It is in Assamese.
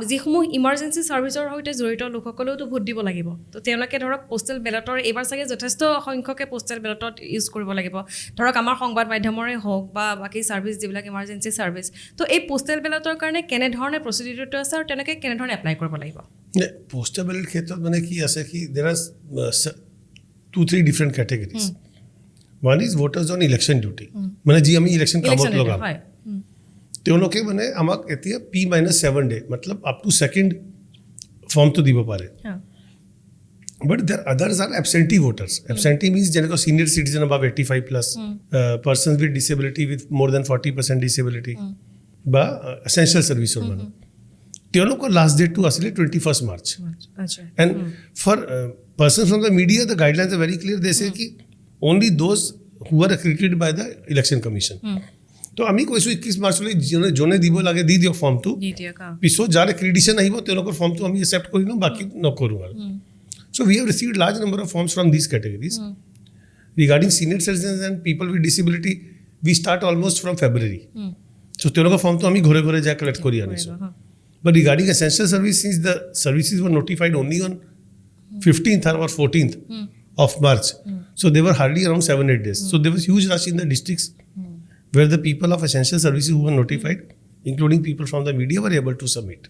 যিসমূহ ইমাৰ্জেঞ্চি ছাৰ্ভিচৰ সৈতে জড়িত লোকসকলেওতো ভোট দিব লাগিব তো তেওঁলোকে ধৰক পোষ্টেল বেলটৰ এইবাৰ চাগে যথেষ্ট সংখ্যকে পোষ্টেল বেলটত ইউজ কৰিব লাগিব ধৰক আমাৰ সংবাদ মাধ্যমৰে হওক বা বাকী ছাৰ্ভিচ যিবিলাক ইমাৰ্জেঞ্চি ছাৰ্ভিচ তো এই পোষ্টেল বেলটৰ কাৰণে কেনেধৰণে প্ৰচিডিউৰটো আছে আৰু তেনেকৈ কেনেধৰণে এপ্লাই কৰিব লাগিব পোষ্টেল বেলট ক্ষেত্ৰত মানে কি আছে কি দেৰ R 2-3 different categories one is voters on election duty মানে যি আমি ইলেকশ্যন কামত লগাম তেওঁলোকে মানে আমাক এতিয়া P-7 ডে মতলব আপ টু ছেকেণ্ড ফৰ্মটো দিব পাৰে But there others are absentee voters. Absentee means যেনেকৈ senior citizen above 85 plus, persons with disability with more than 40% disability, বা essential service or মানুহ তেওঁলোকৰ লাষ্ট ডেটটো আছিলে 21st March. And for persons from the media, the guidelines are very clear. They say ki only those who are accredited by the election commission. তো আমি কৈছোঁ 21 মাৰ্চলৈ যোনে দিব লাগে দি দিয়ক ফৰ্মটো পিছত যাৰ এক্ৰিডিশ্যন আহিব তেওঁলোকৰ ফৰ্মটো আমি একচেপ্ট কৰি লওঁ বাকী নকৰোঁ আৰু So we have received large number of forms from these categories. Regarding senior citizens and people with disability, we start almost from February. So তেওঁলোকৰ ফৰ্মটো আমি ঘৰে ঘৰে যাই কালেক্ট কৰি আনিছোঁ But regarding essential service, since the services were notified only on 15th or 14th of March, so they were hardly around 7-8 days. So there was huge rush in the districts where the people of essential services who were notified, including people from the media, were able to submit.